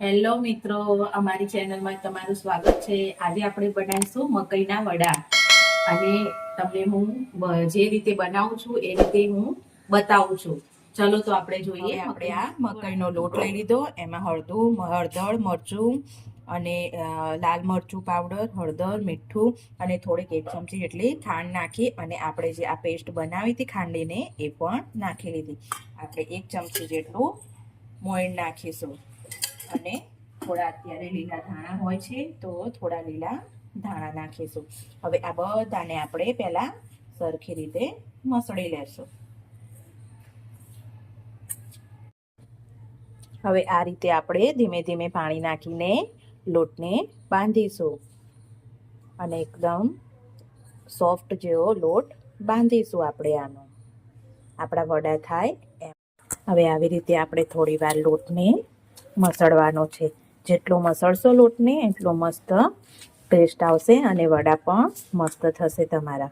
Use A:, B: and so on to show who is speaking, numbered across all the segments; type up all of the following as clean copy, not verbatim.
A: Hello મિત્રો, અમારી ચેનલમાં તમારું સ્વાગત છે. આજે આપણે બનાવીશું મકાઈના વડા અને તમને હું જે રીતે બનાવું છું એ રીતે હું બતાવું છું. ચલો તો આપણે જોઈએ.
B: આપણે આ મકાઈનો લોટ લઈ લીધો, એમાં હળદર, મરચું અને લાલ મરચું પાવડર, હળદર, મીઠું અને થોડીક 1 ચમચી જેટલી ખાંડ નાખી અને આપણે જે આ પેસ્ટ બનાવી હતી ખાંડીને એ પણ નાખી લીધી. આપણે 1 ચમચી જેટલું મોઈન નાખીશું અને થોડા અત્યારે લીલા ધાણા હોય છે તો થોડા લીલા ધાણા નાખીશું. હવે આ બધાને આપણે પહેલા સરખી રીતે મસળી લેશું. હવે આ રીતે આપણે ધીમે ધીમે પાણી નાખીને લોટને બાંધીશું અને એકદમ સોફ્ટ જેવો લોટ બાંધીશું આપણે આનો, આપણા વડા થાય એમ. હવે આવી રીતે આપણે થોડી વાર લોટને મસળવાનો છે. જેટલો મસળશો લોટને એટલો મસ્ત ટેસ્ટ આવશે અને વડા પણ મસ્ત થશે તમારા.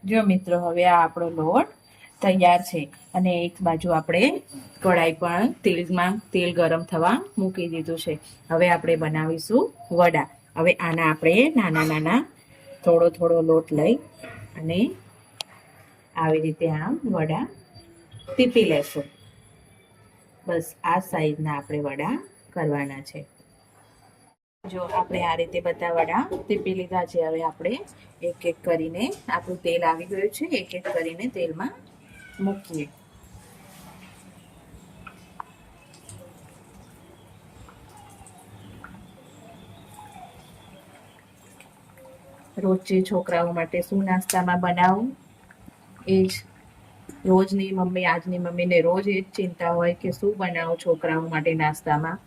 B: જો મિત્રો, હવે આ આપણો લોટ તૈયાર છે અને એક બાજુ આપણે કઢાઈ પણ તેલ ગરમ થવા મૂકી દીધું છે. હવે આપણે બનાવીશું વડા. હવે આના આપણે નાના નાના થોડો લોટ લઈ અને આવી રીતે આમ વડા ટીપી લેશું. બસ આ સાઈઝના આપણે વડા કરવાના છે. જો આપણે આ રીતે બધા વડા ટીપી લીધા છે. હવે આપણે એક એક કરીને, આપણું તેલ આવી ગયું છે, એક એક કરીને તેલમાં મૂકીએ. રોજ છોકરાઓ માટે શું નાસ્તામાં બનાવું એ જ રોજની મમ્મી, આજની મમ્મીને રોજ એ જ ચિંતા હોય કે શું બનાવો છોકરાઓ માટે નાસ્તામાં.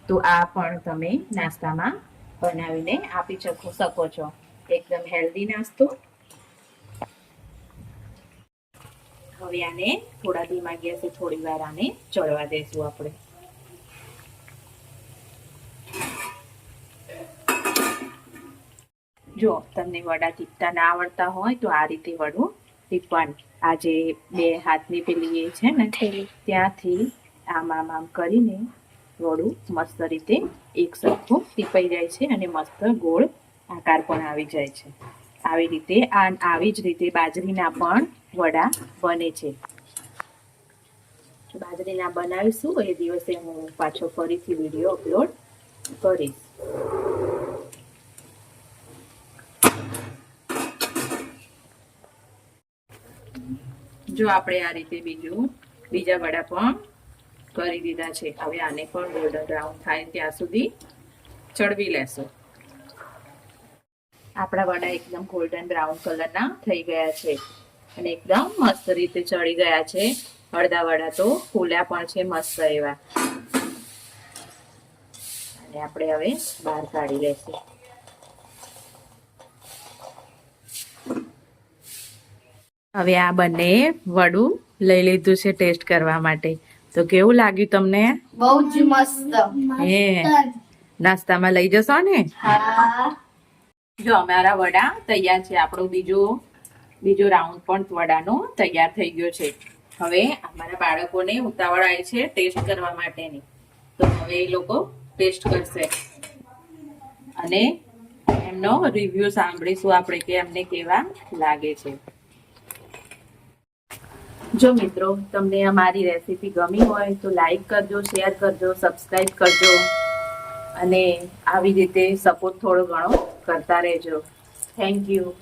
B: તો આ પણ તમે નાસ્તામાં બનાવીને આપી શકો છો. એકદમ હેલ્ધી નાસ્તો. હવે આને થોડા ધીમા ગેસે થોડી વાર આને ચડવા દેશું આપણે. જો તમને વડા ટીપતા ના આવડતા હોય તો આ રીતે વડું ટીપવાનું. આ જે બે હાથની પેલી એ છે ને ત્યાંથી આમ કરીને વડું મસ્ત રીતે એક સરખું ટીપાઈ જાય છે અને મસ્ત ગોળ આકાર પણ આવી જાય છે. આવી જ રીતે બાજરીના પણ વડા બને છે. બાજરીના બનાવીશું એ દિવસે હું પાછો ફરીથી વિડીયો અપલોડ કરીશ. જો આપણે આ રીતે બીજા વડા પણ કરી દીધા છે. હવે આને પણ ગોલ્ડન બ્રાઉન થાય ત્યાં સુધી ચડવી લેશું. આપણા વડા એકદમ ગોલ્ડન બ્રાઉન કલરના થઈ ગયા છે અને એકદમ મસ્ત રીતે ચડી ગયા છે. અડધા વડા તો ફૂલ્યા પણ છે મસ્ત એવા. અને આપણે હવે બહાર કાઢી લેશું. હવે આ બંને વડું લઈ લીધું છે ટેસ્ટ કરવા માટે. તો કેવું લાગ્યું તમને?
C: બહુ જ મસ્ત.
B: હે, નાસ્તામાં લઈ જશો ને?
C: હા.
B: જો અમારા વડા તૈયાર છે. આપણો બીજો રાઉન્ડ પણ વડાનો તૈયાર થઈ ગયો છે. હવે અમારા બાળકોને ઉતાવળ આવી છે ટેસ્ટ કરવા માટેની, તો હવે એ લોકો ટેસ્ટ કરશે અને એમનો રિવ્યુ સાંભળીશું આપણે કે એમને કેવા લાગે છે. જો મિત્રો, તમને અમારી રેસીપી ગમી હોય તો લાઈક કરજો, શેર કરજો, સબસ્ક્રાઈબ કરજો અને આવી રીતે સપોર્ટ થોડો ઘણો કરતા રહેજો. Thank you.